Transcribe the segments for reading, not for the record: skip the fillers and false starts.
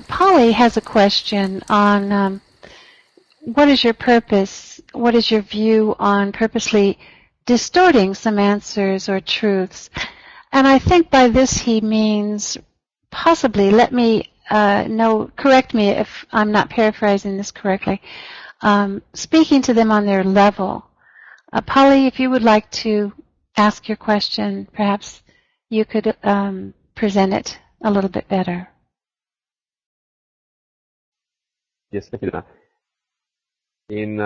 Polly has a question on what is your purpose? What is your view on purposely distorting some answers or truths? And I think by this he means possibly, let me correct me if I'm not paraphrasing this correctly, speaking to them on their level. Polly, if you would like to ask your question, perhaps you could present it a little bit better. Yes, thank you, Dana. In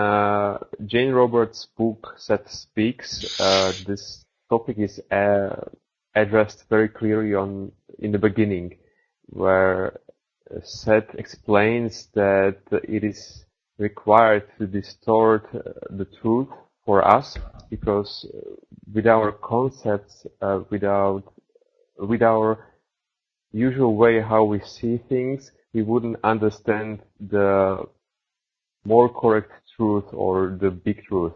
Jane Roberts' book, Seth Speaks, this topic is addressed very clearly in the beginning, where Seth explains that it is required to distort the truth for us, because with our concepts, with our usual way how we see things, we wouldn't understand the more correct truth or the big truth.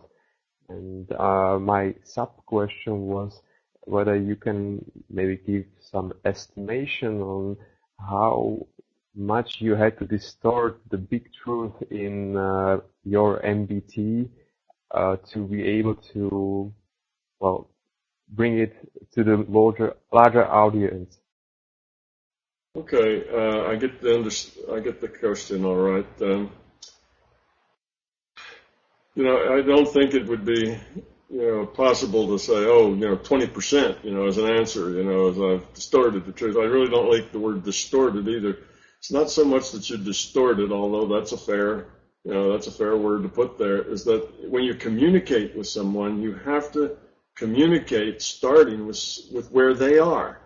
And my sub-question was whether you can maybe give some estimation on how much you had to distort the big truth in your MBT to be able to, well, bring it to the larger audience. Okay, I get the question, all right. I don't think it would be, possible to say, 20%, as an answer, as I've distorted the truth. I really don't like the word distorted either. It's not so much that you distort it, although that's a fair word to put there, is that when you communicate with someone, you have to communicate starting with where they are.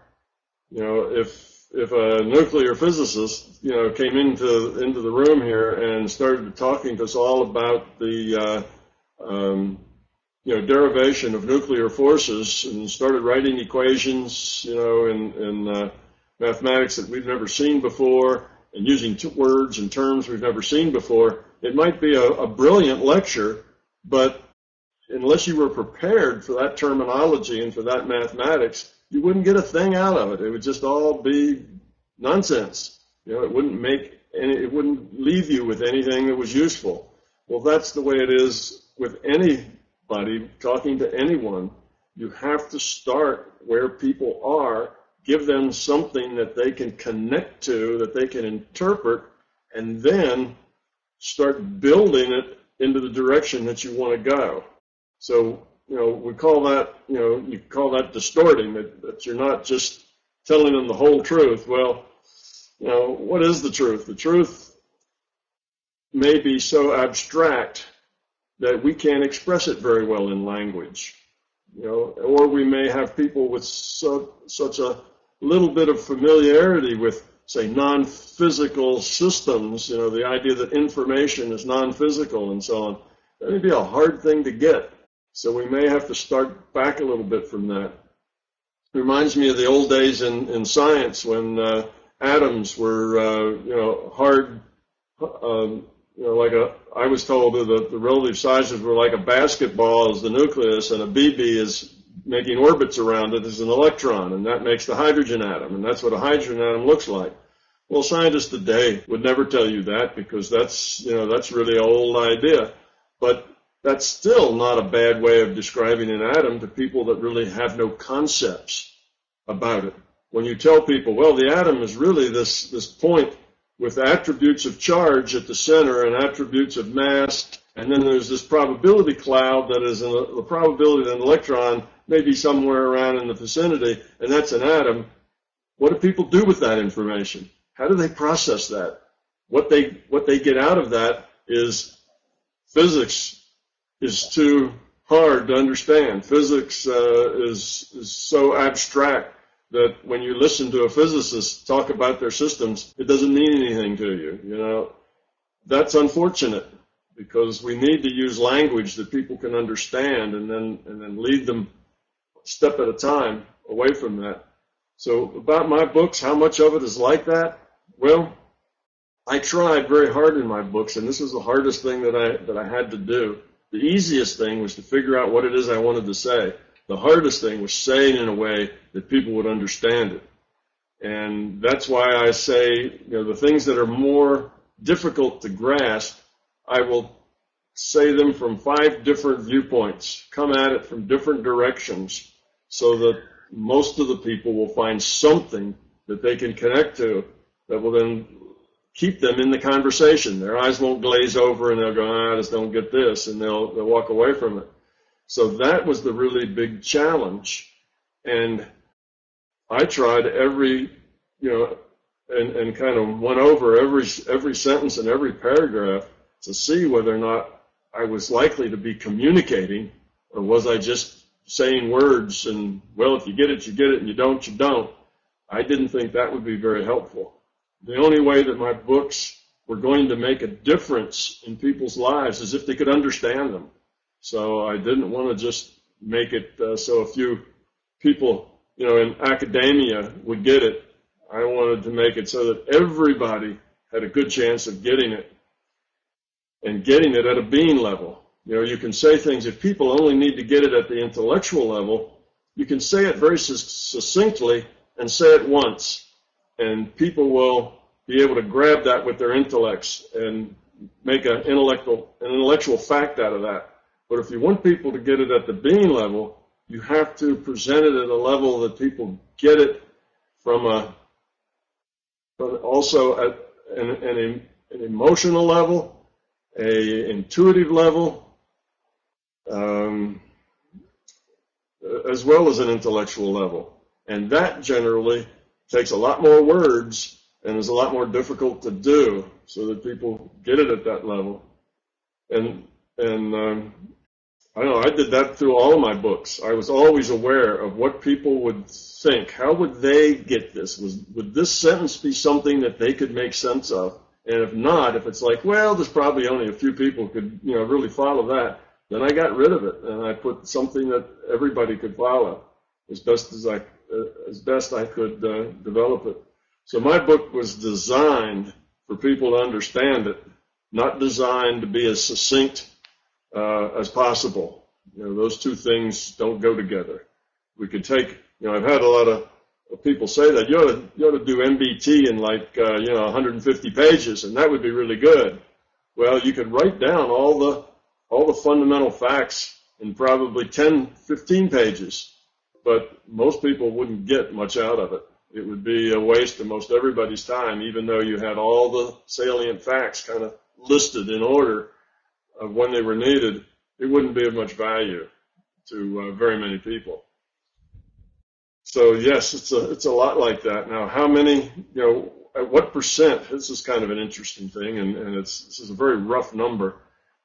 If a nuclear physicist, came into the room here and started talking to us all about the, derivation of nuclear forces and started writing equations, in mathematics that we've never seen before and using words and terms we've never seen before, it might be a brilliant lecture, but unless you were prepared for that terminology and for that mathematics, you wouldn't get a thing out of it. It would just all be nonsense. It wouldn't leave you with anything that was useful. Well, that's the way it is with anybody talking to anyone. You have to start where people are, give them something that they can connect to, that they can interpret, and then start building it into the direction that you want to go. So, we call that, you call that distorting, that you're not just telling them the whole truth. Well, what is the truth? The truth may be so abstract that we can't express it very well in language, or we may have people with such a little bit of familiarity with, say, non-physical systems, the idea that information is non-physical and so on. That may be a hard thing to get. So we may have to start back a little bit from that. It reminds me of the old days in science when atoms were, hard, I was told that the relative sizes were like a basketball is the nucleus and a BB is making orbits around it as an electron, and that makes the hydrogen atom, and that's what a hydrogen atom looks like. Well, scientists today would never tell you that because that's really an old idea. But that's still not a bad way of describing an atom to people that really have no concepts about it. When you tell people, well, the atom is really this point with attributes of charge at the center and attributes of mass, and then there's this probability cloud that is the probability that an electron may be somewhere around in the vicinity, and that's an atom. What do people do with that information? How do they process that? What they get out of that is physics is too hard to understand. Physics is so abstract that when you listen to a physicist talk about their systems, it doesn't mean anything to you. That's unfortunate because we need to use language that people can understand and then lead them a step at a time away from that. So about my books, how much of it is like that? Well, I tried very hard in my books, and this was the hardest thing that I had to do. The easiest thing was to figure out what it is I wanted to say. The hardest thing was saying in a way that people would understand it. And that's why I say, the things that are more difficult to grasp, I will say them from 5 different viewpoints, come at it from different directions, so that most of the people will find something that they can connect to that will then keep them in the conversation. Their eyes won't glaze over and they'll go, I just don't get this, and they'll walk away from it. So that was the really big challenge. And I tried and kind of went over every sentence and every paragraph to see whether or not I was likely to be communicating, or was I just saying words and, well, if you get it, you get it, and you don't, you don't. I didn't think that would be very helpful. The only way that my books were going to make a difference in people's lives is if they could understand them. So I didn't want to just make it so a few people, in academia would get it. I wanted to make it so that everybody had a good chance of getting it, and getting it at a being level. You can say things, if people only need to get it at the intellectual level, you can say it very succinctly and say it once, and people will be able to grab that with their intellects and make an intellectual fact out of that. But if you want people to get it at the being level, you have to present it at a level that people get it but also at an emotional level, an intuitive level, as well as an intellectual level. And that generally takes a lot more words and is a lot more difficult to do, so that people get it at that level. And I don't know, I did that through all of my books. I was always aware of what people would think. How would they get this? Would this sentence be something that they could make sense of? And if not, if it's like, well, there's probably only a few people who could, really follow that, then I got rid of it and I put something that everybody could follow as best I could develop it. So my book was designed for people to understand it, not designed to be as succinct as possible. Those two things don't go together. We could take, I've had a lot of people say that you ought to do MBT in 150 pages, and that would be really good. Well, you could write down all the fundamental facts in probably 10, 15 pages, but most people wouldn't get much out of it. It would be a waste of most everybody's time, even though you had all the salient facts kind of listed in order of when they were needed. It wouldn't be of much value to very many people. So yes, it's a lot like that. Now, how many, at what percent? This is kind of an interesting thing, and this is a very rough number,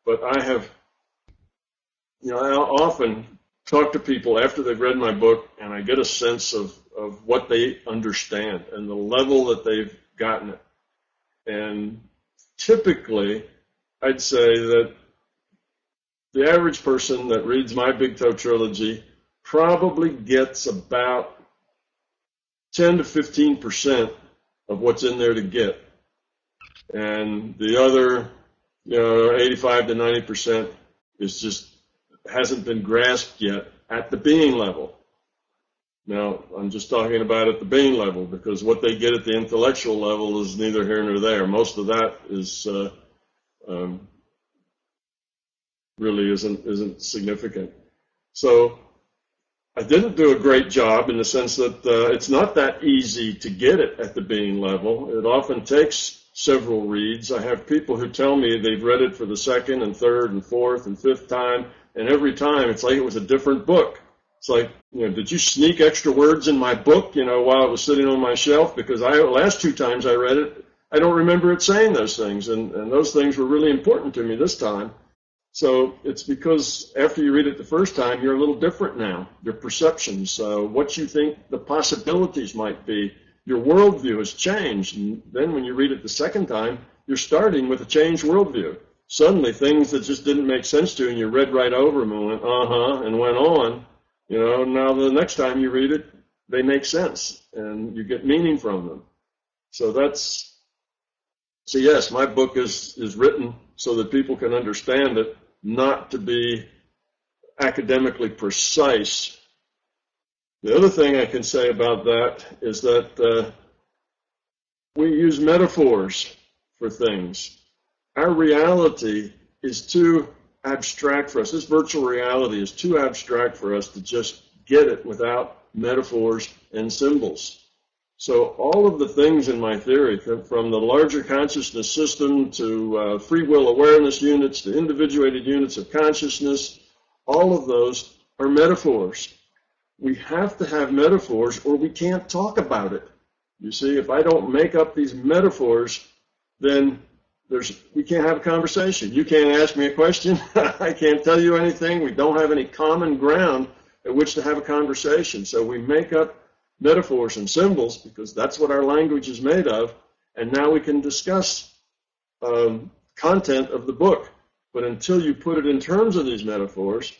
but I have, I often talk to people after they've read my book, and I get a sense of what they understand and the level that they've gotten it. And typically, I'd say that the average person that reads my Big Toe Trilogy probably gets about 10 to 15% of what's in there to get. And the other, 85 to 90% is just hasn't been grasped yet at the being level. Now, I'm just talking about at the being level, because what they get at the intellectual level is neither here nor there. Most of that is really isn't significant. So I didn't do a great job in the sense that it's not that easy to get it at the being level. It often takes several reads. I have people who tell me they've read it for the second and third and fourth and fifth time, and every time it's like it was a different book. It's like, did you sneak extra words in my book, while it was sitting on my shelf? Because last 2 times I read it, I don't remember it saying those things, and those things were really important to me this time. So it's because after you read it the first time, you're a little different now. Your perceptions, what you think the possibilities might be, your worldview has changed. And then when you read it the second time, you're starting with a changed worldview. Suddenly things that just didn't make sense to you, and you read right over them and went, and went on. Now the next time you read it, they make sense and you get meaning from them. So yes, my book is written so that people can understand it, not to be academically precise. The other thing I can say about that is that we use metaphors for things. Our reality is too abstract for us. This virtual reality is too abstract for us to just get it without metaphors and symbols. So all of the things in my theory, from the larger consciousness system to free will awareness units to individuated units of consciousness, all of those are metaphors. We have to have metaphors or we can't talk about it. You see, if I don't make up these metaphors, then we can't have a conversation. You can't ask me a question. I can't tell you anything. We don't have any common ground at which to have a conversation. So we make up metaphors and symbols because that's what our language is made of. And now we can discuss content of the book. But until you put it in terms of these metaphors,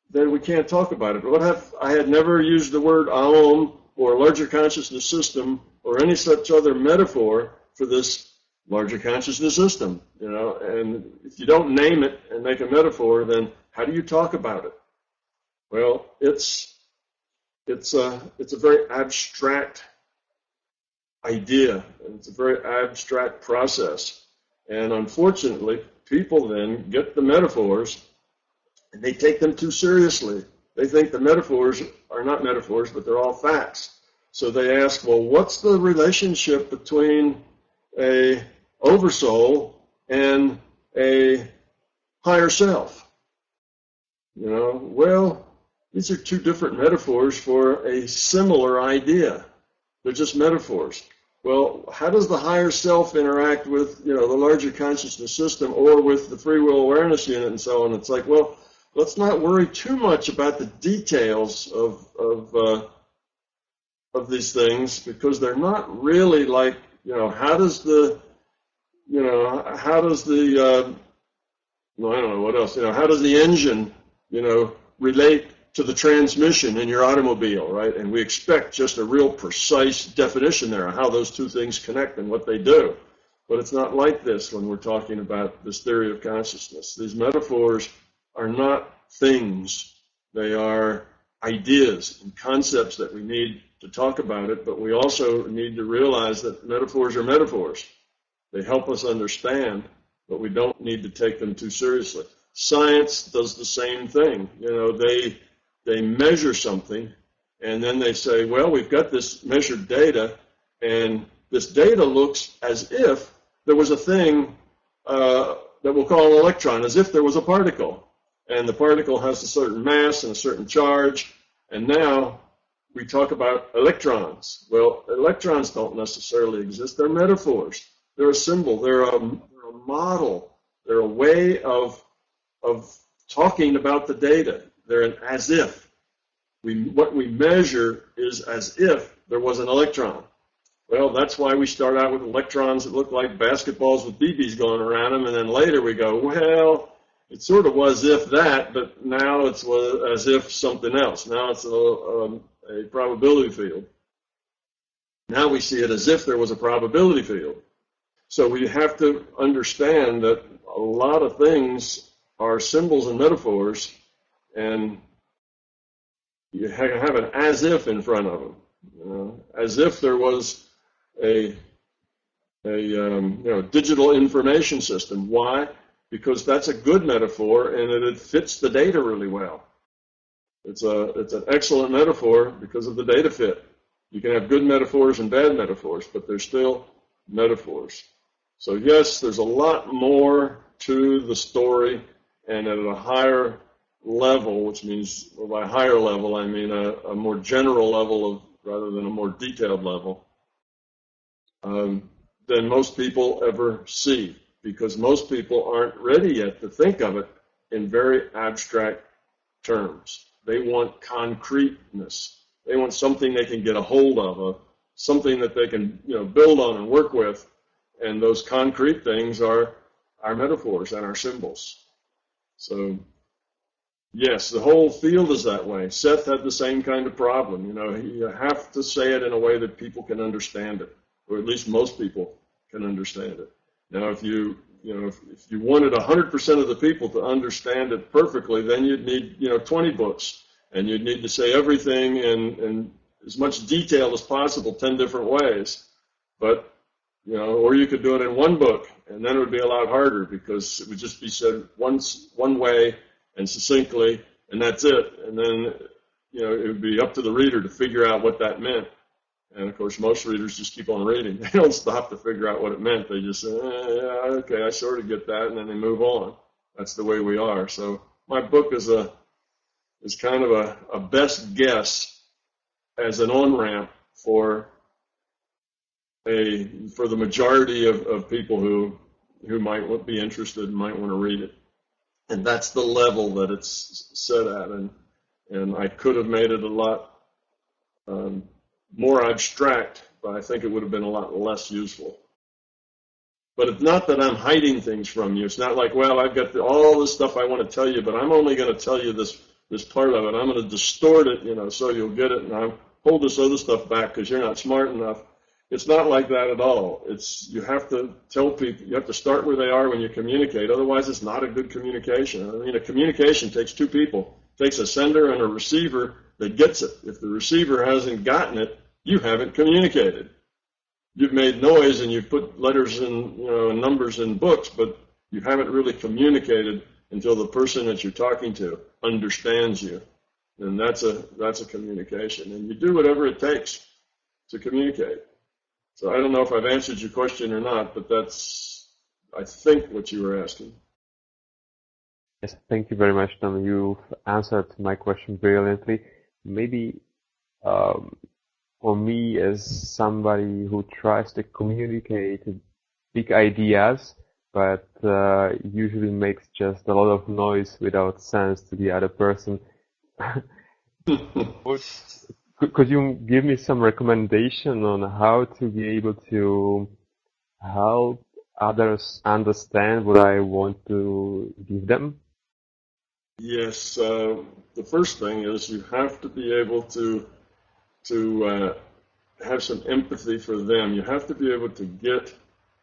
then we can't talk about it. But I had never used the word Aum or larger consciousness system or any such other metaphor for this larger consciousness system, you know, and if you don't name it and make a metaphor, then how do you talk about it? Well, it's a very abstract idea, and it's a very abstract process. And unfortunately, people then get the metaphors and they take them too seriously. They think the metaphors are not metaphors, but they're all facts. So they ask, well, what's the relationship between a oversoul and a higher self? You know, well, these are two different metaphors for a similar idea. They're just metaphors. Well, how does the higher self interact with, you know, the larger consciousness system or with the free will awareness unit and so on? It's like, well, let's not worry too much about the details of these things because they're not really like, you know, how does the I don't know what else, you know, how does the engine, you know, relate to the transmission in your automobile, right? And we expect just a real precise definition there of how those two things connect and what they do. But it's not like this when we're talking about this theory of consciousness. These metaphors are not things. They are ideas and concepts that we need to talk about it, but we also need to realize that metaphors are metaphors. They help us understand, but we don't need to take them too seriously. Science does the same thing. You know, they measure something, and then they say, well, we've got this measured data, and this data looks as if there was a thing that we'll call an electron, as if there was a particle. And the particle has a certain mass and a certain charge, and now we talk about electrons. Well, electrons don't necessarily exist. They're metaphors. They're a symbol. They're a model. They're a way of talking about the data. They're an as if. What we measure is as if there was an electron. Well, that's why we start out with electrons that look like basketballs with BBs going around them, and then later we go, well, it sort of was if that, but now it's as if something else. Now it's a probability field. Now we see it as if there was a probability field. So we have to understand that a lot of things are symbols and metaphors, and you have an as if in front of them, you know, as if there was a digital information system. Why? Because that's a good metaphor and it fits the data really well. It's an excellent metaphor because of the data fit. You can have good metaphors and bad metaphors, but they're still metaphors. So yes, there's a lot more to the story, and at a higher level, which means, well, by higher level, I mean a more general level rather than a more detailed level, than most people ever see, because most people aren't ready yet to think of it in very abstract terms. They want concreteness. They want something they can get a hold of, something that they can, you know, build on and work with. And those concrete things are our metaphors and our symbols. So, yes, the whole field is that way. Seth had the same kind of problem. You know, you have to say it in a way that people can understand it, or at least most people can understand it. Now, if you wanted 100% of the people to understand it perfectly, then you'd need, 20 books, and you'd need to say everything in as much detail as possible, 10 different ways. But or you could do it in one book, and then it would be a lot harder because it would just be said one way and succinctly, and that's it. And then, it would be up to the reader to figure out what that meant. And of course, most readers just keep on reading. They don't stop to figure out what it meant. They just say, yeah, okay, I sort of get that, and then they move on. That's the way we are. So my book is kind of a best guess as an on-ramp for the majority of people who might be interested and might want to read it. And that's the level that it's set at. And I could have made it a lot more abstract, but I think it would have been a lot less useful. But it's not that I'm hiding things from you. It's not like, well, I've got all this stuff I want to tell you, but I'm only going to tell you this part of it. I'm going to distort it, so you'll get it, and I'll hold this other stuff back because you're not smart enough. It's not like that at all. You have to tell people, you have to start where they are when you communicate. Otherwise, it's not a good communication. I mean, a communication takes two people. It takes a sender and a receiver that gets it. If the receiver hasn't gotten it, you haven't communicated. You've made noise and you've put letters and and numbers in books, but you haven't really communicated until the person that you're talking to understands you. And that's a communication. And you do whatever it takes to communicate. So I don't know if I've answered your question or not, but that's, I think, what you were asking. Yes, thank you very much, Tom. You've answered my question brilliantly. Maybe for me, as somebody who tries to communicate big ideas, but usually makes just a lot of noise without sense to the other person, could you give me some recommendation on how to be able to help others understand what I want to give them? Yes, the first thing is you have to be able to have some empathy for them. You have to be able to get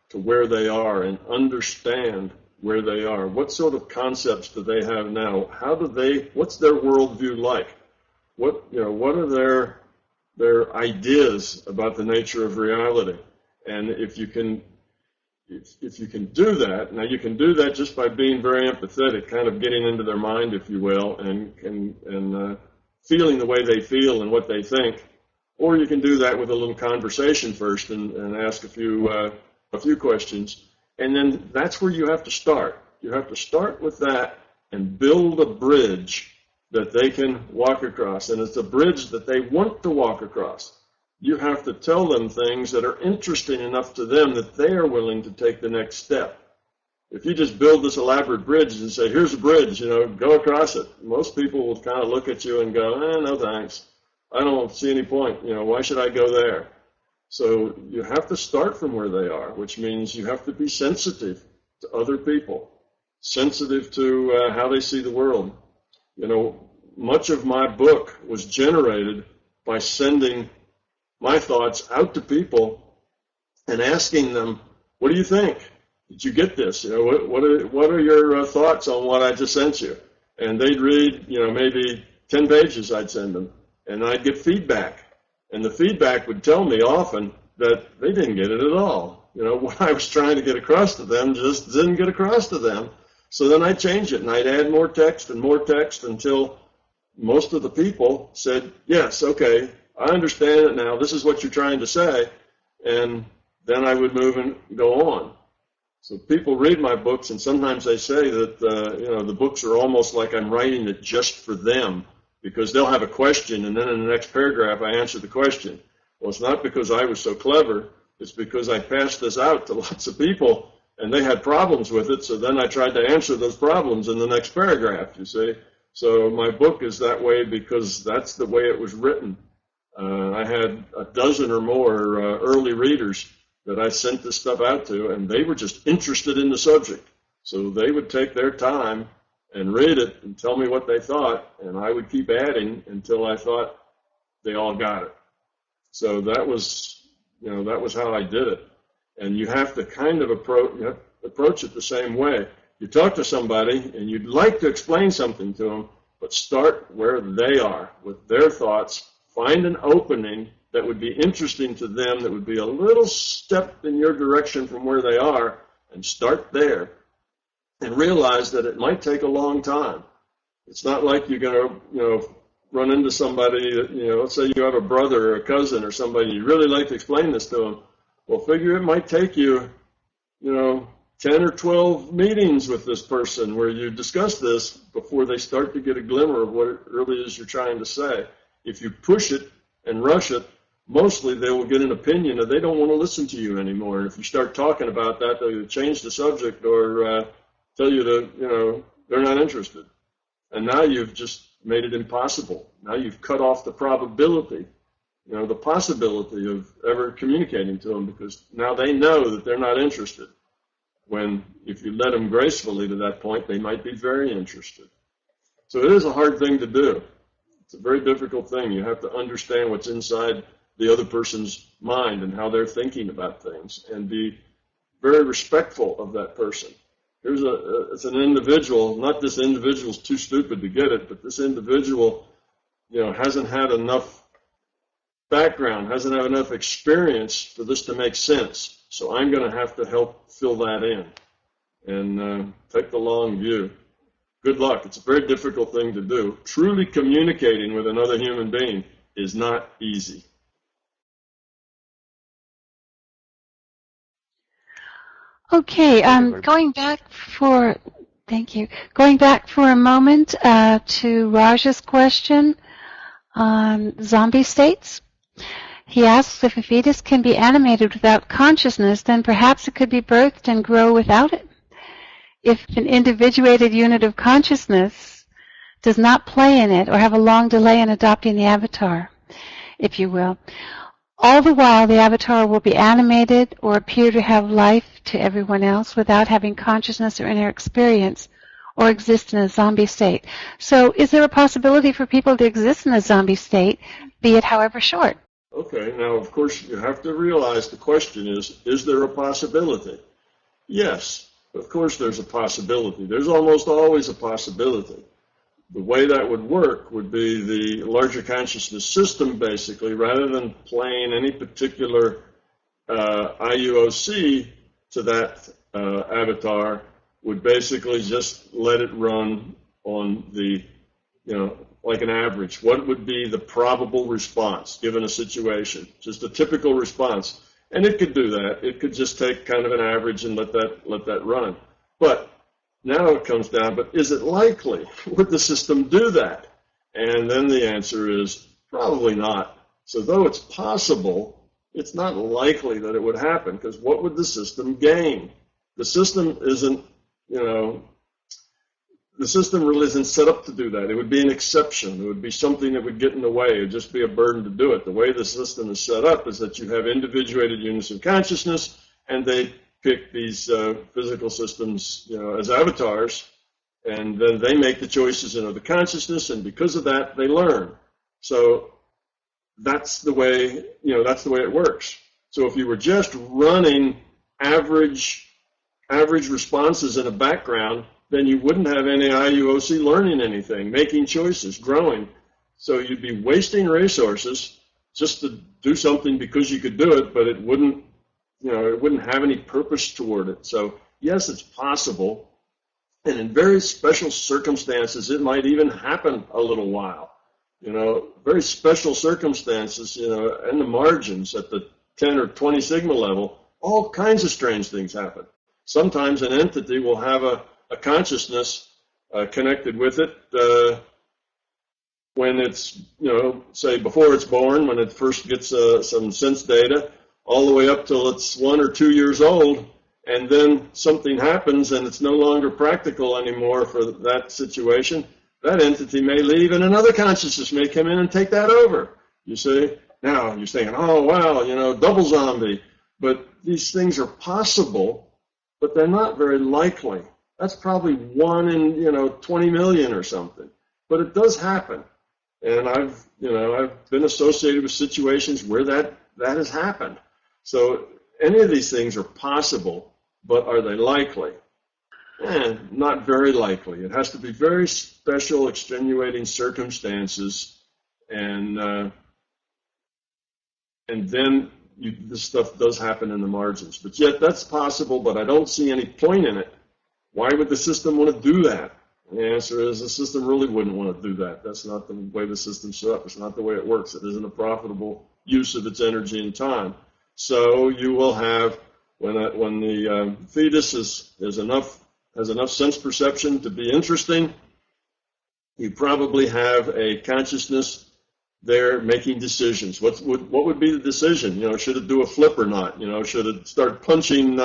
to where they are and understand where they are. What sort of concepts do they have now? What's their worldview like? What are their ideas about the nature of reality? And if you can do that, now you can do that just by being very empathetic, kind of getting into their mind, if you will, and feeling the way they feel and what they think. Or you can do that with a little conversation first and ask a few questions. And then that's where you have to start. You have to start with that and build a bridge that they can walk across. And it's a bridge that they want to walk across. You have to tell them things that are interesting enough to them that they are willing to take the next step. If you just build this elaborate bridge and say, here's a bridge, go across it, most people will kind of look at you and go, no thanks. I don't see any point. Why should I go there? So you have to start from where they are, which means you have to be sensitive to other people, sensitive to how they see the world. Much of my book was generated by sending my thoughts out to people and asking them, what do you think? Did you get this? What are your thoughts on what I just sent you? And they'd read, maybe 10 pages I'd send them, and I'd get feedback. And the feedback would tell me often that they didn't get it at all. What I was trying to get across to them just didn't get across to them. So then I'd change it, and I'd add more text until most of the people said, yes, okay, I understand it now. This is what you're trying to say. And then I would move and go on. So people read my books, and sometimes they say that, the books are almost like I'm writing it just for them, because they'll have a question, and then in the next paragraph, I answer the question. Well, it's not because I was so clever. It's because I passed this out to lots of people, and they had problems with it, so then I tried to answer those problems in the next paragraph, you see. So my book is that way because that's the way it was written. I had a dozen or more early readers that I sent this stuff out to, and they were just interested in the subject. So they would take their time and read it and tell me what they thought, and I would keep adding until I thought they all got it. So that was how I did it. And you have to kind of approach it the same way. You talk to somebody, and you'd like to explain something to them, but start where they are with their thoughts. Find an opening that would be interesting to them, that would be a little step in your direction from where they are, and start there and realize that it might take a long time. It's not like you're going to, run into somebody that, let's say you have a brother or a cousin or somebody, you really like to explain this to them. Well, figure it might take you, 10 or 12 meetings with this person where you discuss this before they start to get a glimmer of what it really is you're trying to say. If you push it and rush it, mostly they will get an opinion that they don't want to listen to you anymore. And if you start talking about that, they'll either change the subject or tell you that, they're not interested. And now you've just made it impossible. Now you've cut off the probability, the possibility of ever communicating to them, because now they know that they're not interested. When if you let them gracefully to that point, they might be very interested. So it is a hard thing to do. It's a very difficult thing. You have to understand what's inside the other person's mind and how they're thinking about things, and be very respectful of that person. It's an individual, not this individual's too stupid to get it, but this individual, hasn't had enough background, hasn't had enough experience for this to make sense. So I'm going to have to help fill that in and take the long view. Good luck. It's a very difficult thing to do. Truly communicating with another human being is not easy. Okay, going back for a moment to Raj's question on zombie states. He asks if a fetus can be animated without consciousness, then perhaps it could be birthed and grow without it. If an individuated unit of consciousness does not play in it or have a long delay in adopting the avatar, if you will, all the while the avatar will be animated or appear to have life to everyone else without having consciousness or inner experience or exist in a zombie state. So is there a possibility for people to exist in a zombie state, be it however short? Okay, now of course you have to realize the question is there a possibility? Yes, of course there's a possibility. There's almost always a possibility. The way that would work would be the larger consciousness system, basically, rather than playing any particular IUOC to that avatar, would basically just let it run on the, like an average. What would be the probable response given a situation? Just a typical response. And it could do that. It could just take kind of an average and let that run. But now it comes down, but is it likely? Would the system do that? And then the answer is probably not. So though it's possible, it's not likely that it would happen, because what would the system gain? The system isn't, the system really isn't set up to do that. It would be an exception. It would be something that would get in the way. It would just be a burden to do it. The way the system is set up is that you have individuated units of consciousness, and they pick these physical systems, as avatars, and then they make the choices in the consciousness, and because of that, they learn. So that's the way, it works. So if you were just running average responses in a background, then you wouldn't have any IUOC learning anything, making choices, growing. So you'd be wasting resources just to do something because you could do it, but it wouldn't have any purpose toward it. So yes, it's possible. And in very special circumstances, it might even happen a little while. Very special circumstances, in the margins at the 10 or 20 sigma level, all kinds of strange things happen. Sometimes an entity will have a consciousness connected with it when it's, say before it's born, when it first gets some sense data, all the way up till it's 1 or 2 years old, and then something happens and it's no longer practical anymore for that situation. That entity may leave and another consciousness may come in and take that over. You see? Now you're saying, oh wow, double zombie. But these things are possible, but they're not very likely. That's probably 1 in 20 million or something. But it does happen. And I've been associated with situations where that has happened. So any of these things are possible, but are they likely? Not very likely. It has to be very special, extenuating circumstances, and and then this stuff does happen in the margins. But yet that's possible, but I don't see any point in it. Why would the system want to do that? And the answer is the system really wouldn't want to do that. That's not the way the system's set up. It's not the way it works. It isn't a profitable use of its energy and time. So you will have, when the fetus has enough sense perception to be interesting, you probably have a consciousness there making decisions. What would be the decision? Should it do a flip or not? Should it start punching?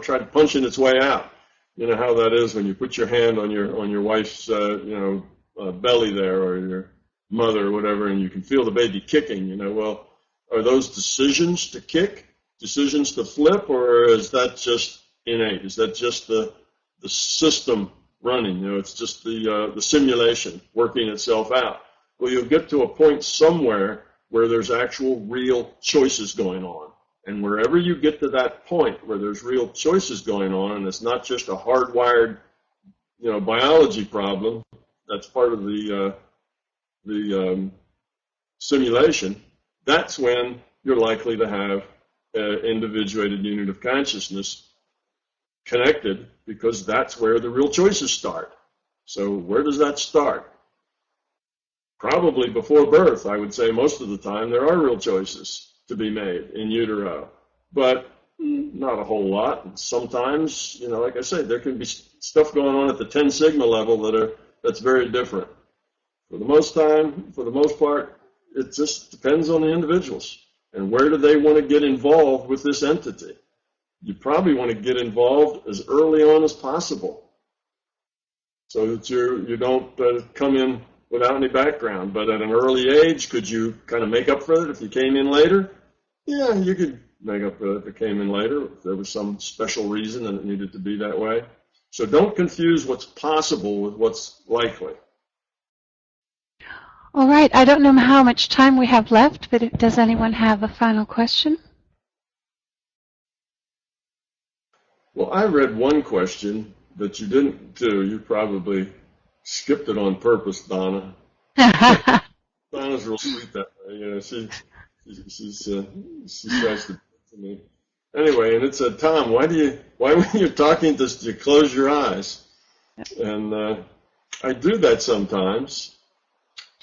Try punching its way out? You know how that is when you put your hand on your wife's belly there, or your mother or whatever, and you can feel the baby kicking. Well, are those decisions to kick, decisions to flip, or is that just innate? Is that just the system running? It's just the simulation working itself out. Well, you'll get to a point somewhere where there's actual real choices going on. And wherever you get to that point where there's real choices going on, and it's not just a hardwired, biology problem, that's part of the simulation, that's when you're likely to have an individuated unit of consciousness connected, because that's where the real choices start. So where does that start? Probably before birth. I would say most of the time there are real choices to be made in utero, but not a whole lot. And sometimes, like I said, there can be stuff going on at the 10 sigma level that's very different. For the most part, it just depends on the individuals and where do they want to get involved with this entity. You probably want to get involved as early on as possible, so that you don't come in without any background. But at an early age, could you kind of make up for it if you came in later? Yeah, you could make up for it if it came in later, if there was some special reason and it needed to be that way. So don't confuse what's possible with what's likely. All right. I don't know how much time we have left, but does anyone have a final question? Well, I read one question that you didn't do. You probably skipped it on purpose, Donna. Donna's real sweet that way. She tries to me. Anyway, and it said, Tom, why when you're talking, do you close your eyes? And I do that sometimes.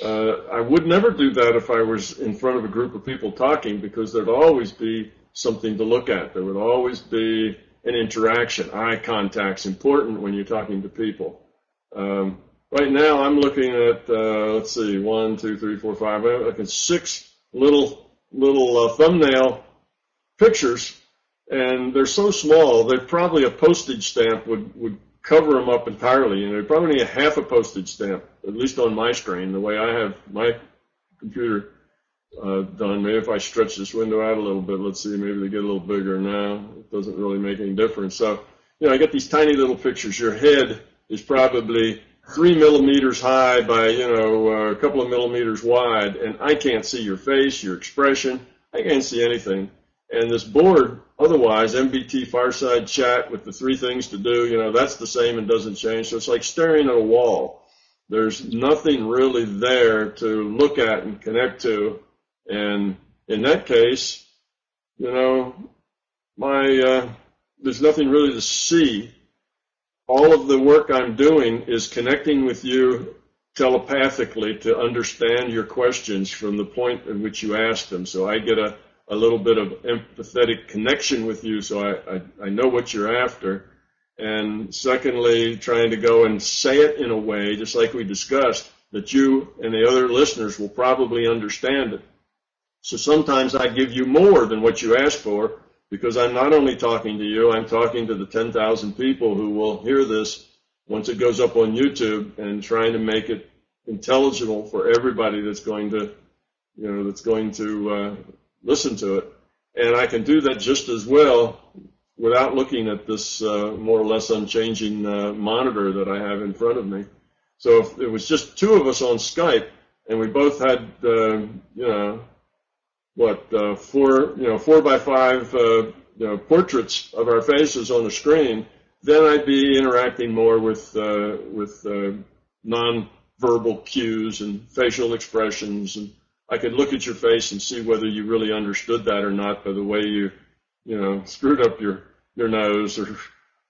I would never do that if I was in front of a group of people talking, because there'd always be something to look at. There would always be an interaction. Eye contact's important when you're talking to people. Right now, I'm looking at, 1, 2, 3, 4, 5, I'm looking at 6 little thumbnail pictures, and they're so small that probably a postage stamp would cover them up entirely, and they probably need a half a postage stamp, at least on my screen, the way I have my computer done. Maybe if I stretch this window out a little bit, let's see, maybe they get a little bigger now. It doesn't really make any difference. So, I get these tiny little pictures. Your head is probably 3 millimeters high by, a couple of millimeters wide, and I can't see your face, your expression. I can't see anything. And this board, otherwise, MBT Fireside Chat with the 3 things to do, that's the same and doesn't change. So it's like staring at a wall. There's nothing really there to look at and connect to. And in that case, there's nothing really to see. All of the work I'm doing is connecting with you telepathically to understand your questions from the point at which you ask them. So I get a little bit of empathetic connection with you, so I know what you're after. And secondly, trying to go and say it in a way, just like we discussed, that you and the other listeners will probably understand it. So sometimes I give you more than what you asked for, because I'm not only talking to you, I'm talking to the 10,000 people who will hear this once it goes up on YouTube, and trying to make it intelligible for everybody that's going to listen to it. And I can do that just as well without looking at this more or less unchanging monitor that I have in front of me. So if it was just 2 of us on Skype and we both had, 4 by 5 portraits of our faces on the screen, then I'd be interacting more with non-verbal cues and facial expressions and I could look at your face and see whether you really understood that or not by the way you screwed up your nose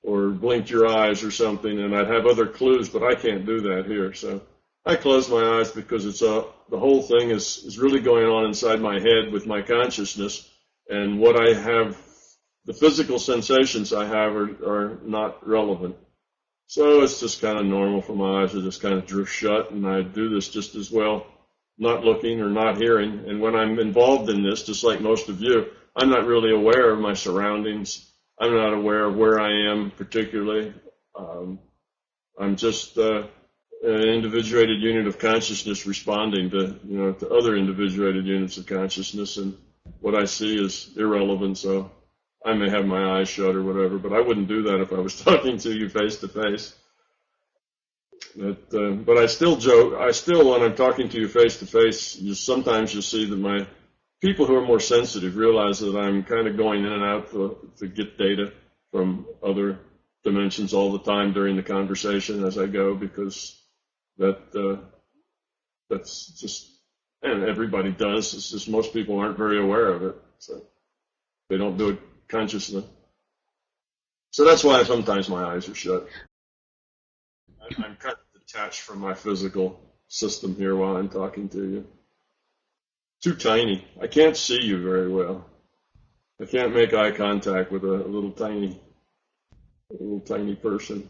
or blinked your eyes or something, and I'd have other clues, but I can't do that here. So I close my eyes because it's the whole thing is really going on inside my head with my consciousness, and what I have, the physical sensations I have are not relevant. So it's just kind of normal for my eyes to just kind of drift shut, and I do this just as well, not looking or not hearing. And when I'm involved in this, just like most of you, I'm not really aware of my surroundings. I'm not aware of where I am particularly. I'm just an individuated unit of consciousness responding to other individuated units of consciousness, and what I see is irrelevant. So I may have my eyes shut or whatever, but I wouldn't do that if I was talking to you face to face. But I still joke. When I'm talking to you face to face, sometimes you'll see that my people who are more sensitive realize that I'm kind of going in and out to get data from other dimensions all the time during the conversation as I go, because that's just, and everybody does. It's just most people aren't very aware of it, so they don't do it consciously. So that's why sometimes my eyes are shut. I'm kind of detached from my physical system here while I'm talking to you. Too tiny. I can't see you very well. I can't make eye contact with a little tiny person.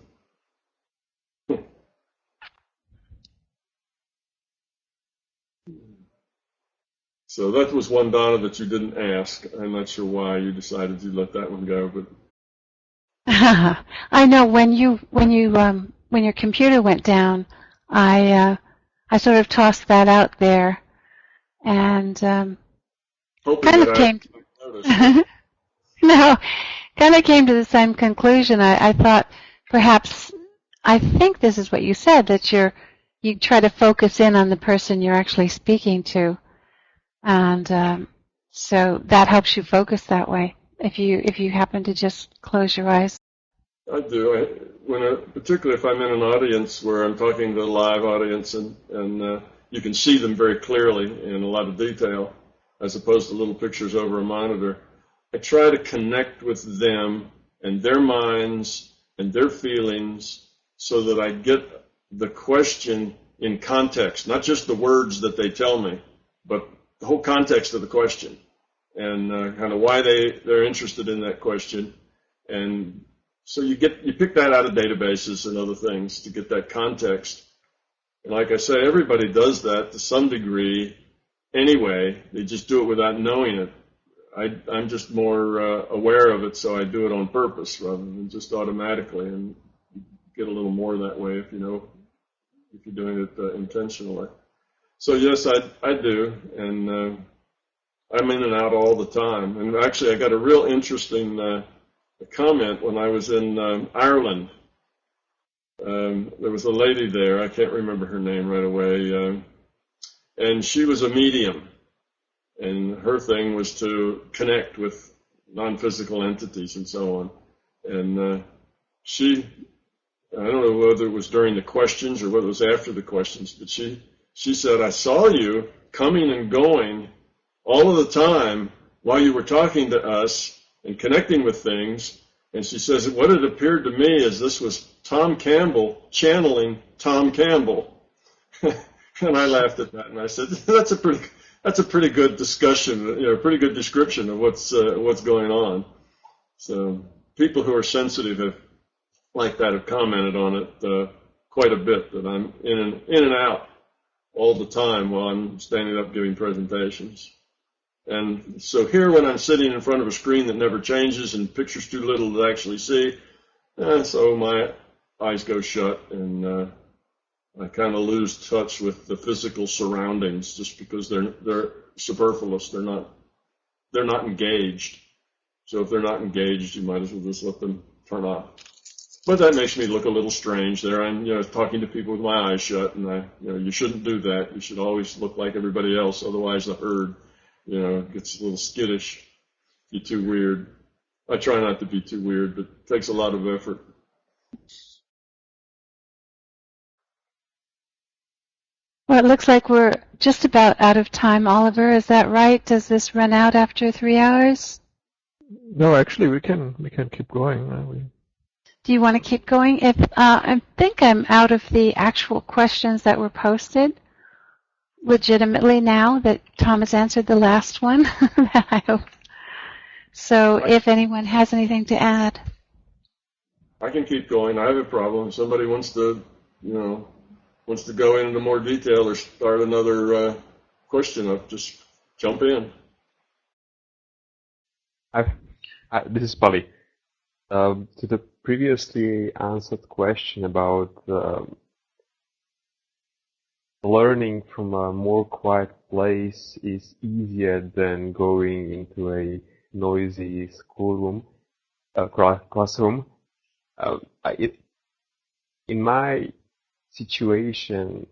So that was one, Donna, that you didn't ask. I'm not sure why you decided to let that one go, but I know when your computer went down, I sort of tossed that out there, and kind of came to the same conclusion. I thought perhaps, I think this is what you said, that you try to focus in on the person you're actually speaking to, and so that helps you focus that way. If you happen to just close your eyes. I do. Particularly if I'm in an audience where I'm talking to a live audience, and you can see them very clearly in a lot of detail, as opposed to little pictures over a monitor. I try to connect with them and their minds and their feelings so that I get the question in context, not just the words that they tell me, but the whole context of the question, and kind of why they're interested in that question. And so you pick that out of databases and other things to get that context. And like I say, everybody does that to some degree anyway. They just do it without knowing it. I'm just more aware of it, so I do it on purpose rather than just automatically, and you get a little more that way if you're doing it intentionally. So yes, I do, and I'm in and out all the time. And actually, I got a real interesting comment when I was in Ireland. There was a lady there, I can't remember her name right away, and she was a medium, and her thing was to connect with non-physical entities and so on. And I don't know whether it was during the questions or whether it was after the questions, but she said, I saw you coming and going all of the time while you were talking to us and connecting with things. And she says, what it appeared to me is this was Tom Campbell channeling Tom Campbell. And I laughed at that, and I said, that's a pretty good discussion, a pretty good description of what's going on. So people who are sensitive like that have commented on it quite a bit, that I'm in and out all the time while I'm standing up giving presentations. And so here, when I'm sitting in front of a screen that never changes and pictures too little to actually see, so my eyes go shut, and I kind of lose touch with the physical surroundings just because they're superfluous. They're not engaged. So if they're not engaged, you might as well just let them turn off. But that makes me look a little strange there. I'm talking to people with my eyes shut, and you shouldn't do that. You should always look like everybody else, otherwise the herd gets a little skittish. You're too weird. I try not to be too weird, but it takes a lot of effort. Well, it looks like we're just about out of time, Oliver. Is that right? Does this run out after 3 hours? No, actually, we can keep going. Do you want to keep going? If I think I'm out of the actual questions that were posted legitimately now that Tom has answered the last one. I hope. So if anyone has anything to add. I can keep going. I have a problem. If somebody wants to, wants to go into more detail or start another question up, just jump in. This is Pali. To the previously answered question about learning from a more quiet place is easier than going into a noisy schoolroom, classroom. In my situation,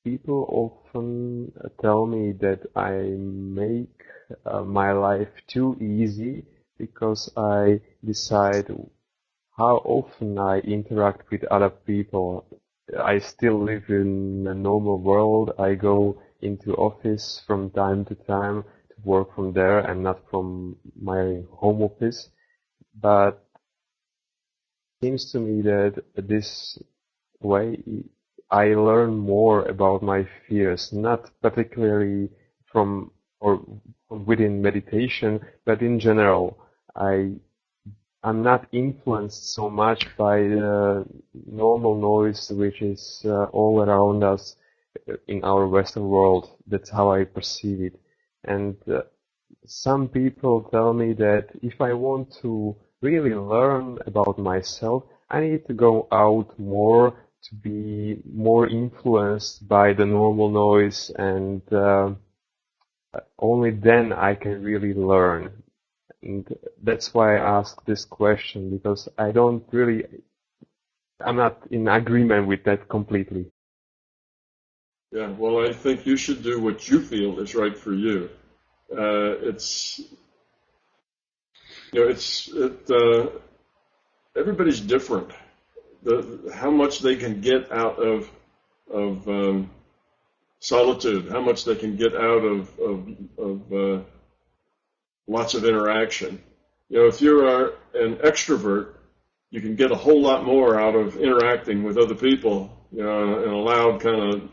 people often tell me that I make my life too easy because I decide how often I interact with other people. I still live in a normal world. I go into office from time to time to work from there and not from my home office. But it seems to me that this way I learn more about my fears, not particularly from or within meditation, but in general. I'm not influenced so much by the normal noise which is all around us in our Western world. That's how I perceive it. And some people tell me that if I want to really learn about myself, I need to go out more to be more influenced by the normal noise, and only then I can really learn. And that's why I ask this question, because I'm not in agreement with that completely. Yeah, well, I think you should do what you feel is right for you. Everybody's different. How much they can get out of solitude, how much they can get out of lots of interaction. If you're an extrovert, you can get a whole lot more out of interacting with other people, in a loud kind of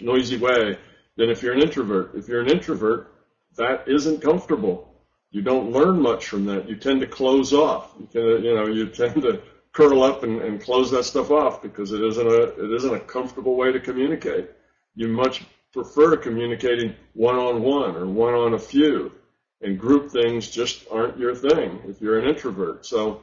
noisy way than if you're an introvert. If you're an introvert, that isn't comfortable. You don't learn much from that. You tend to close off. You tend to curl up and close that stuff off because it isn't a comfortable way to communicate. You much prefer communicating one-on-one or one on a few. And group things just aren't your thing if you're an introvert. So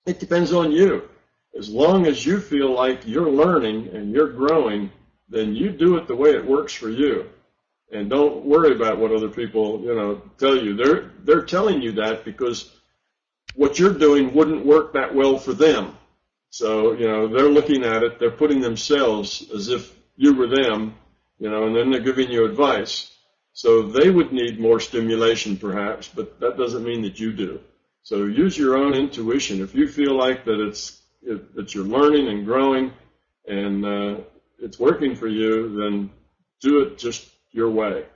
it depends on you. As long as you feel like you're learning and you're growing, then you do it the way it works for you. And don't worry about what other people, tell you. They're telling you that because what you're doing wouldn't work that well for them. So, they're looking at it, they're putting themselves as if you were them, and then they're giving you advice. So they would need more stimulation perhaps, but that doesn't mean that you do. So use your own intuition. If you feel like that you're learning and growing and it's working for you, then do it just your way.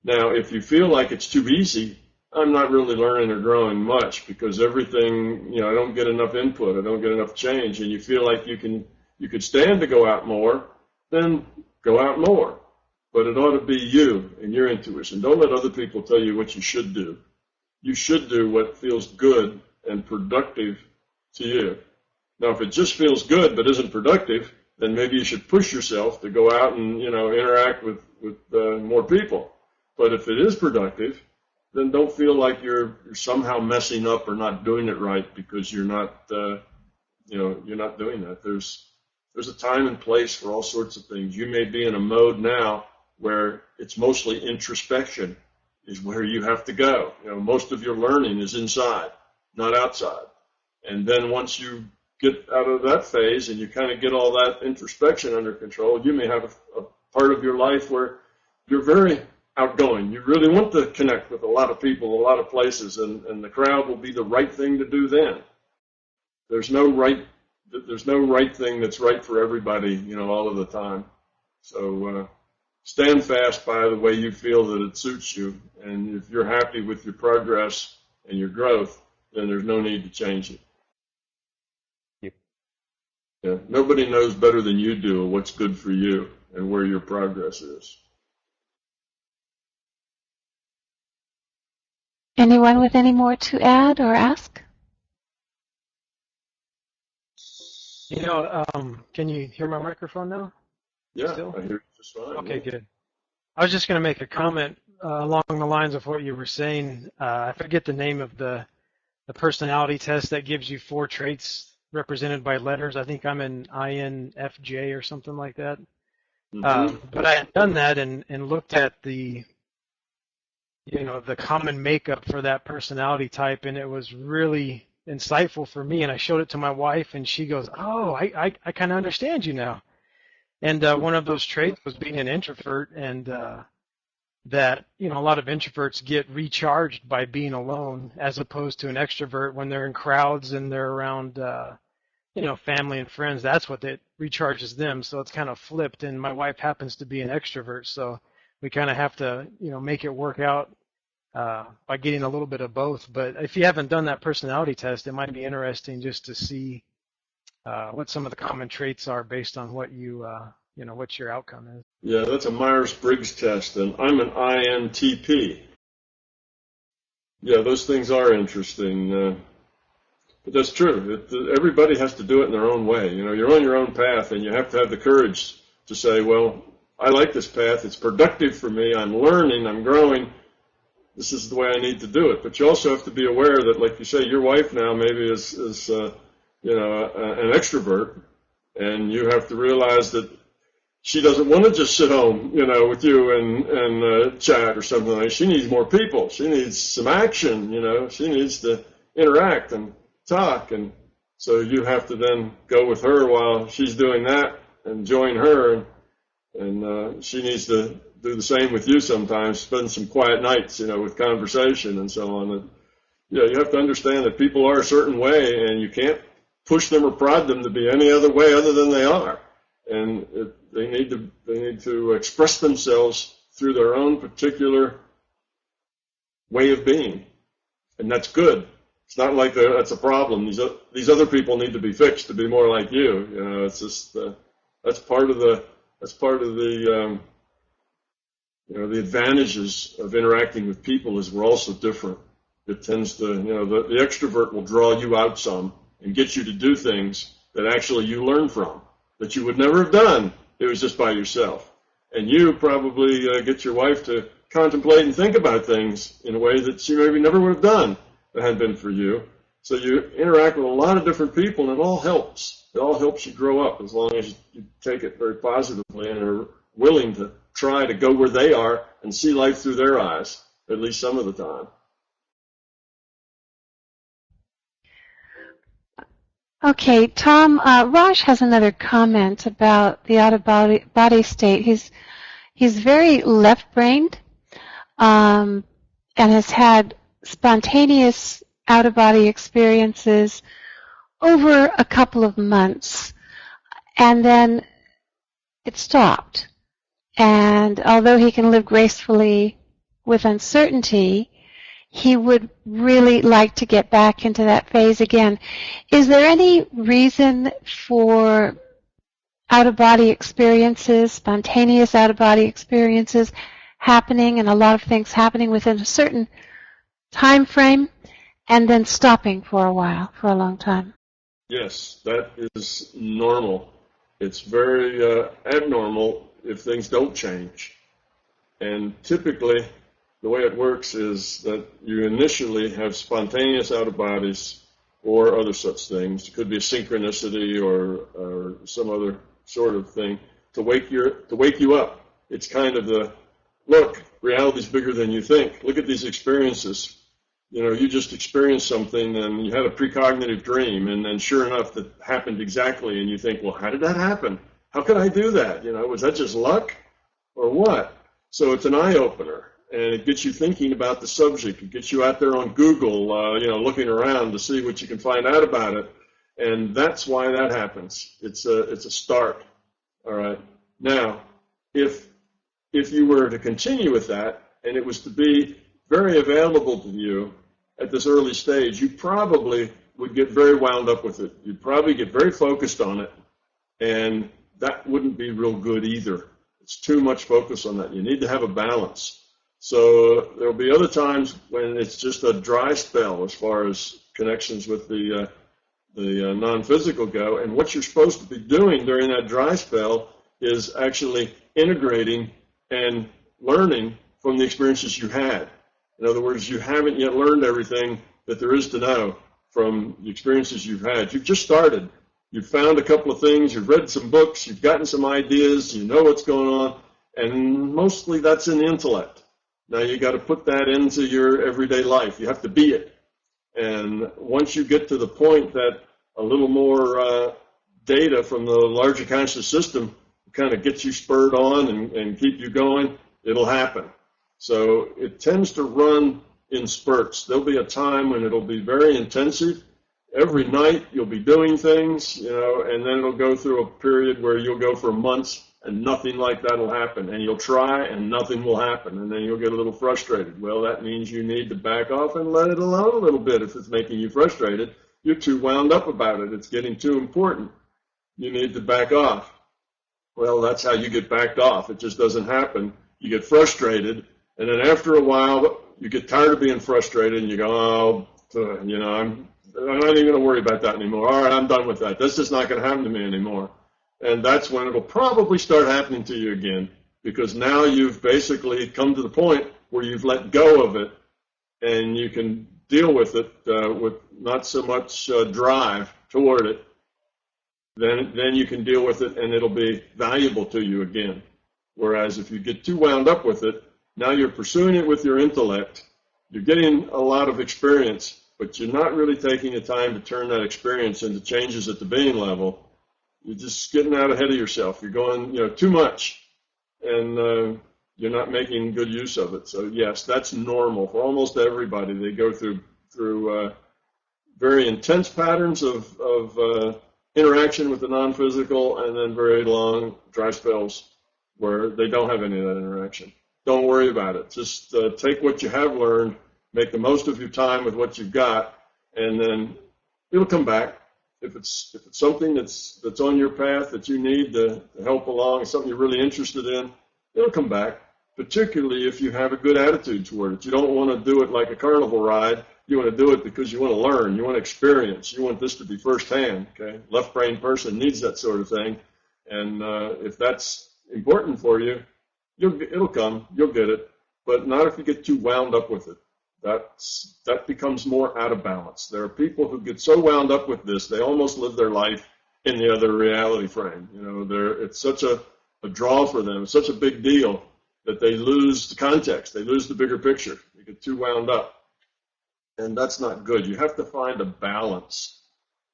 Now, if you feel like it's too easy, I'm not really learning or growing much because everything, I don't get enough input, I don't get enough change, and you feel like you could stand to go out more, then go out more. But it ought to be you and your intuition. Don't let other people tell you what you should do. You should do what feels good and productive to you. Now, if it just feels good but isn't productive, then maybe you should push yourself to go out and, interact with more people. But if it is productive, then don't feel like you're somehow messing up or not doing it right because you're not doing that. There's a time and place for all sorts of things. You may be in a mode now where it's mostly introspection is where you have to go. Most of your learning is inside, not outside. And then once you get out of that phase and you kind of get all that introspection under control, you may have a part of your life where you're very outgoing. You really want to connect with a lot of people, a lot of places, and the crowd will be the right thing to do then. There's no right thing that's right for everybody, all of the time. So stand fast by the way you feel that it suits you. And if you're happy with your progress and your growth, then there's no need to change it. Yep. Yeah, nobody knows better than you do what's good for you and where your progress is. Anyone with any more to add or ask? Can you hear my microphone now? Yeah, Still? I hear you just fine. Okay, Yeah. good. I was just going to make a comment along the lines of what you were saying. I forget the name of the personality test that gives you 4 traits represented by letters. I think I'm an INFJ or something like that. But I had done that and looked at the common makeup for that personality type, and it was really insightful for me. And I showed it to my wife, and she goes, "Oh, I kind of understand you now." And one of those traits was being an introvert, and that a lot of introverts get recharged by being alone, as opposed to an extrovert when they're in crowds and they're around family and friends. That's what that recharges them. So it's kind of flipped. And my wife happens to be an extrovert, so we kind of have to make it work out by getting a little bit of both. But if you haven't done that personality test, it might be interesting just to see what some of the common traits are based on what what your outcome is. Yeah, that's a Myers-Briggs test, and I'm an INTP. Yeah, those things are interesting. But that's true. Everybody has to do it in their own way. You're on your own path, and you have to have the courage to say, well, I like this path. It's productive for me. I'm learning. I'm growing. This is the way I need to do it. But you also have to be aware that, like you say, your wife now maybe is an extrovert, and you have to realize that she doesn't want to just sit home, with you and chat or something like that. She needs more people. She needs some action, She needs to interact and talk. And so you have to then go with her while she's doing that and join her. And she needs to do the same with you sometimes, spend some quiet nights, with conversation and so on. And, you have to understand that people are a certain way, and you can't push them or prod them to be any other way other than they are. And they need to express themselves through their own particular way of being, and that's good. It's not like that's a problem. These other people need to be fixed to be more like you. It's just that's part of the the advantages of interacting with people is we're also different. It tends to the extrovert will draw you out some and get you to do things that actually you learn from, that you would never have done if it was just by yourself. And you probably get your wife to contemplate and think about things in a way that she maybe never would have done if it hadn't been for you. So you interact with a lot of different people, and it all helps. It all helps you grow up as long as you take it very positively and are willing to try to go where they are and see life through their eyes, at least some of the time. Okay, Tom, Raj has another comment about the out-of-body state. He's very left-brained and has had spontaneous out-of-body experiences over a couple of months, and then it stopped. And although he can live gracefully with uncertainty, he would really like to get back into that phase again. Is there any reason for out-of-body experiences, spontaneous out-of-body experiences happening, and a lot of things happening within a certain time frame and then stopping for a while, for a long time? Yes, that is normal. It's very abnormal if things don't change. And typically, the way it works is that you initially have spontaneous out-of-bodies or other such things. It could be a synchronicity or some other sort of thing to wake you up. It's kind of the, look, reality's bigger than you think. Look at these experiences. You just experienced something and you had a precognitive dream, and then sure enough, that happened exactly, and you think, well, how did that happen? How could I do that? Was that just luck or what? So it's an eye-opener. And it gets you thinking about the subject. It gets you out there on Google, looking around to see what you can find out about it. And that's why that happens. It's a start. All right. Now, if you were to continue with that and it was to be very available to you at this early stage, you probably would get very wound up with it. You'd probably get very focused on it, and that wouldn't be real good either. It's too much focus on that. You need to have a balance. So there'll be other times when it's just a dry spell as far as connections with the non-physical go, and what you're supposed to be doing during that dry spell is actually integrating and learning from the experiences you had. In other words, you haven't yet learned everything that there is to know from the experiences you've had. You've just started. You've found a couple of things, you've read some books, you've gotten some ideas, you know what's going on, and mostly that's in the intellect. Now you got to put that into your everyday life. You have to be it. And once you get to the point that a little more data from the larger conscious system kind of gets you spurred on and keep you going, it'll happen. So it tends to run in spurts. There'll be a time when it'll be very intensive. Every night you'll be doing things, and then it'll go through a period where you'll go for months and nothing like that will happen. And you'll try and nothing will happen. And then you'll get a little frustrated. Well, that means you need to back off and let it alone a little bit if it's making you frustrated. You're too wound up about it. It's getting too important. You need to back off. Well, that's how you get backed off. It just doesn't happen. You get frustrated, and then after a while, you get tired of being frustrated, and you go, I'm not even going to worry about that anymore. All right, I'm done with that. That's just not going to happen to me anymore. And that's when it'll probably start happening to you again, because now you've basically come to the point where you've let go of it, and you can deal with it with not so much drive toward it. Then you can deal with it, and it'll be valuable to you again. Whereas if you get too wound up with it, now you're pursuing it with your intellect. You're getting a lot of experience, but you're not really taking the time to turn that experience into changes at the being level. You're just getting out ahead of yourself. You're going, too much, and you're not making good use of it. So yes, that's normal for almost everybody. They go through very intense patterns of interaction with the non-physical, and then very long dry spells where they don't have any of that interaction. Don't worry about it. Just take what you have learned, make the most of your time with what you've got, and then it'll come back. If it's something that's on your path that you need to help along, something you're really interested in, it'll come back, particularly if you have a good attitude toward it. You don't want to do it like a carnival ride. You want to do it because you want to learn. You want to experience. You want this to be firsthand. Okay, left brain person needs that sort of thing, and if that's important for you, it'll come. You'll get it, but not if you get too wound up with it. That becomes more out of balance. There are people who get so wound up with this, they almost live their life in the other reality frame. It's such a draw for them. It's such a big deal that they lose the context. They lose the bigger picture. They get too wound up. And that's not good. You have to find a balance.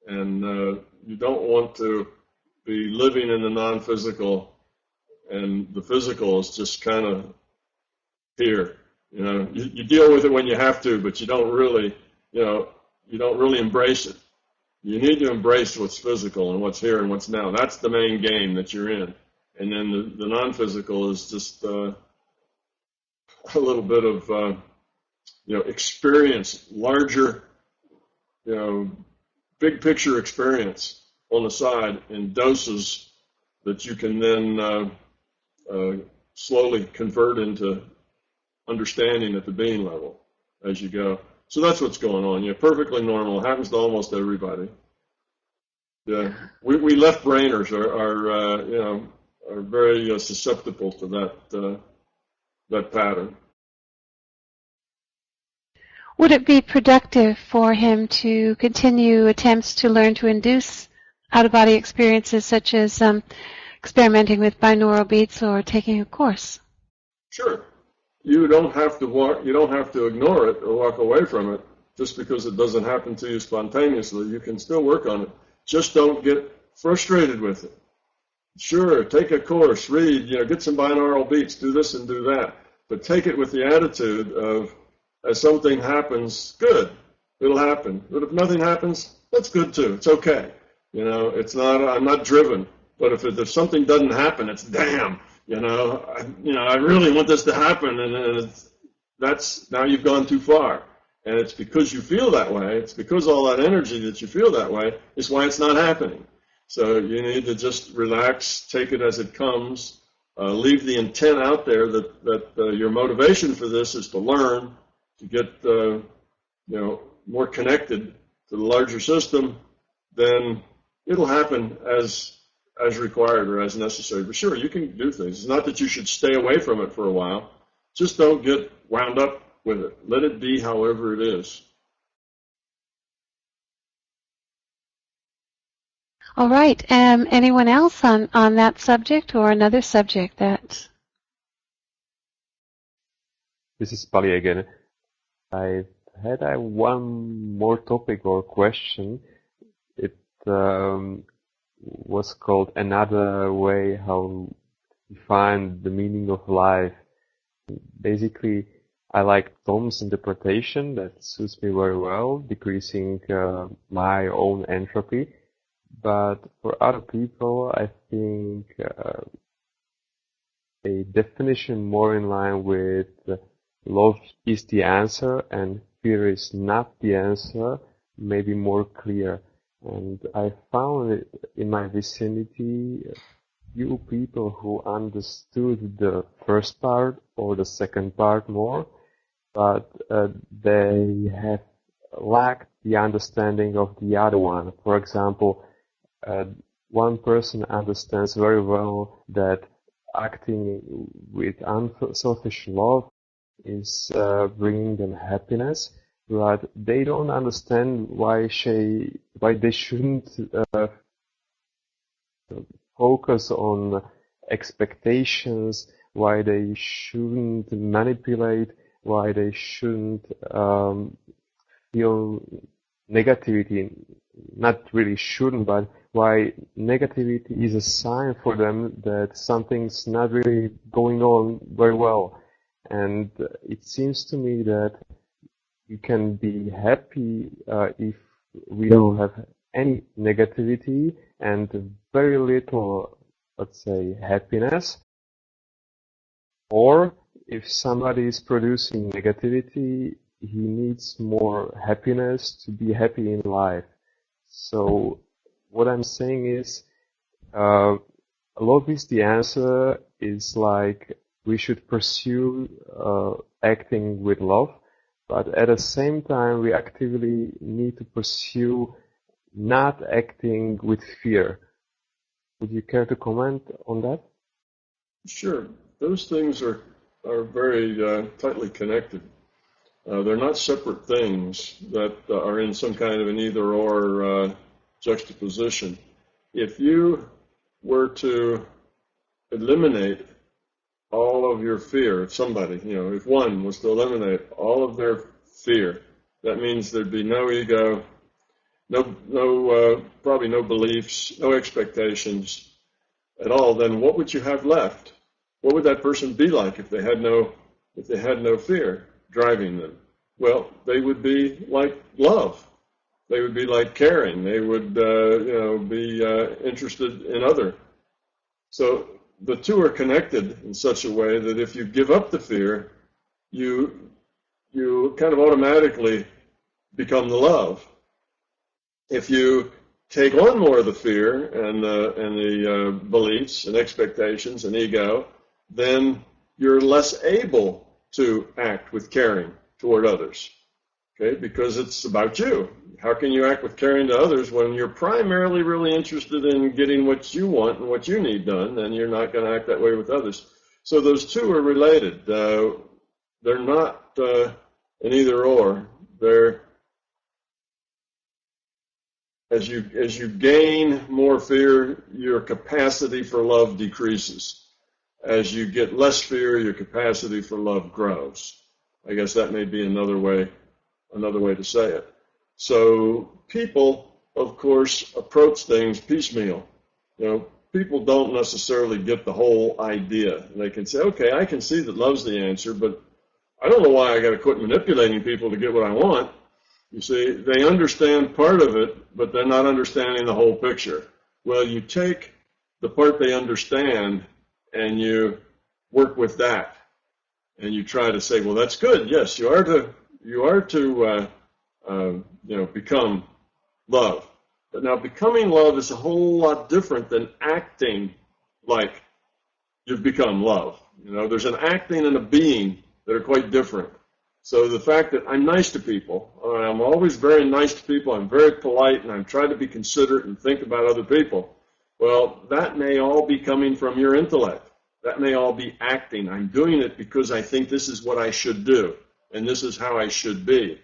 And you don't want to be living in the non-physical, and the physical is just kind of here. You deal with it when you have to, but you don't really embrace it. You need to embrace what's physical and what's here and what's now. That's the main game that you're in. And then the non-physical is just a little bit of experience, larger, big picture experience on the side in doses that you can then slowly convert into understanding at the being level as you go. So that's what's going on. Perfectly normal. It happens to almost everybody. Yeah, we left brainers are very susceptible to that pattern. Would it be productive for him to continue attempts to learn to induce out-of-body experiences, such as experimenting with binaural beats or taking a course? Sure. You don't have to ignore it or walk away from it just because it doesn't happen to you spontaneously. You can still work on it. Just don't get frustrated with it. Sure, take a course, read, get some binaural beats, do this and do that. But take it with the attitude of, as something happens, good, it'll happen. But if nothing happens, that's good too. It's okay. It's not. I'm not driven. But if something doesn't happen, it's damn. I really want this to happen, and that's now you've gone too far. And it's because you feel that way, it's because all that energy that you feel that way is why it's not happening. So you need to just relax, take it as it comes, leave the intent out there that your motivation for this is to learn, to get more connected to the larger system. Then it'll happen as required or as necessary. But sure, you can do things. It's not that you should stay away from it for a while. Just don't get wound up with it. Let it be however it is. All right. Anyone else on that subject or another subject that? This is Pali again. I had one more topic or question. It was called Another Way How to Define the Meaning of Life. Basically, I like Tom's interpretation. That suits me very well, decreasing my own entropy. But for other people, I think a definition more in line with love is the answer and fear is not the answer may be more clear. And I found it in my vicinity few people who understood the first part or the second part more, but they have lacked the understanding of the other one. For example, one person understands very well that acting with unselfish love is bringing them happiness, but they don't understand why they shouldn't focus on expectations, why they shouldn't manipulate, why they shouldn't feel negativity, not really shouldn't, but why negativity is a sign for them that something's not really going on very well. And it seems to me that we can be happy if we don't have any negativity and very little, let's say, happiness. Or if somebody is producing negativity, he needs more happiness to be happy in life. So what I'm saying is, love is the answer is like we should pursue acting with love, but at the same time we actively need to pursue not acting with fear. Would you care to comment on that? Sure. Those things are very tightly connected. They're not separate things that are in some kind of an either-or juxtaposition. If you were to eliminate all of your fear, if somebody, if one was to eliminate all of their fear, that means there'd be no ego, probably no beliefs, no expectations at all. Then what would you have left? What would that person be like if they had no fear driving them? Well, they would be like love. They would be like caring. They would, be interested in other. So the two are connected in such a way that if you give up the fear, you kind of automatically become the love. If you take on more of the fear and the beliefs and expectations and ego, then you're less able to act with caring toward others, okay? Because it's about you. How can you act with caring to others when you're primarily really interested in getting what you want and what you need done? Then you're not going to act that way with others. So those two are related. They're not an either or. They're as you gain more fear, your capacity for love decreases. As you get less fear, your capacity for love grows. I guess that may be another way to say it. So people, of course, approach things piecemeal. People don't necessarily get the whole idea. They can say, okay, I can see that love's the answer, but I don't know why I got to quit manipulating people to get what I want. You see, they understand part of it, but they're not understanding the whole picture. Well, you take the part they understand and you work with that, and you try to say, well, that's good. Yes, you are to become love. But now becoming love is a whole lot different than acting like you've become love. There's an acting and a being that are quite different. So the fact that I'm nice to people, I'm always very nice to people, I'm very polite, and I'm trying to be considerate and think about other people, well, that may all be coming from your intellect. That may all be acting. I'm doing it because I think this is what I should do, and this is how I should be.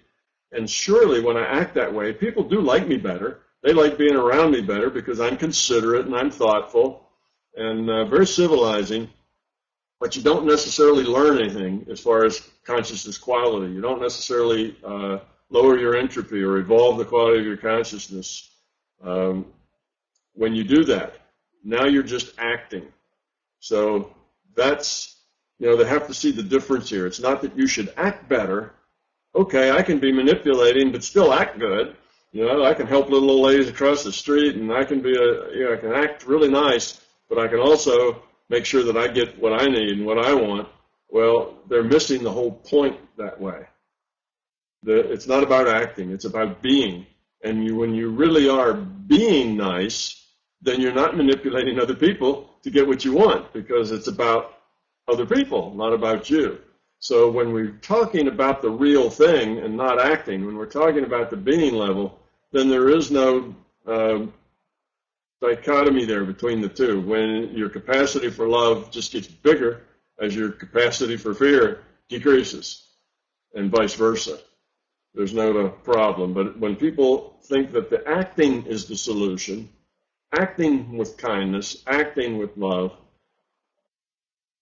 And surely when I act that way, people do like me better. They like being around me better because I'm considerate and I'm thoughtful and very civilizing. But you don't necessarily learn anything as far as consciousness quality. You don't necessarily lower your entropy or evolve the quality of your consciousness when you do that. Now you're just acting. So that's, they have to see the difference here. It's not that you should act better. Okay, I can be manipulating but still act good. I can help little old ladies across the street, and I can I can act really nice, but I can also make sure that I get what I need and what I want. Well, they're missing the whole point that way. It's not about acting, it's about being. And when you really are being nice, then you're not manipulating other people to get what you want, because it's about other people, not about you. So when we're talking about the real thing and not acting, when we're talking about the being level, then there is no dichotomy there between the two. When your capacity for love just gets bigger as your capacity for fear decreases, and vice versa. There's not a problem. But when people think that the acting is the solution, acting with kindness, acting with love,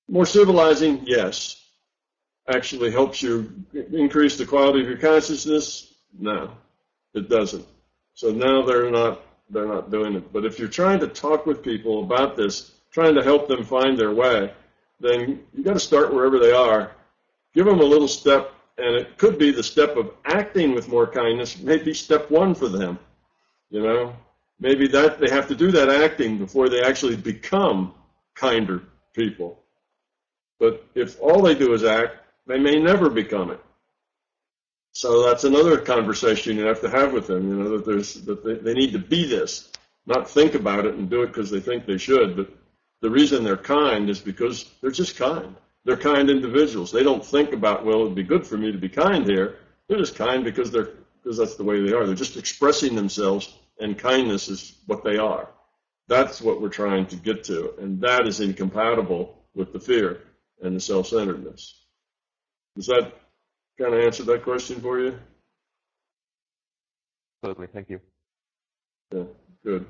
more civilizing, yes. Actually helps you increase the quality of your consciousness? No, it doesn't. So now they're not doing it. But if you're trying to talk with people about this, trying to help them find their way, then you got to start wherever they are. Give them a little step, and it could be the step of acting with more kindness, maybe step one for them. Maybe that they have to do that acting before they actually become kinder people. But if all they do is act, they may never become it. So that's another conversation you have to have with them, that they need to be this, not think about it and do it because they think they should. But the reason they're kind is because they're just kind. They're kind individuals. They don't think about, well, it'd be good for me to be kind here. They're just kind because that's the way they are. They're just expressing themselves, and kindness is what they are. That's what we're trying to get to, and that is incompatible with the fear and the self-centeredness. Does that kind of answer that question for you? Absolutely, thank you. Yeah, good.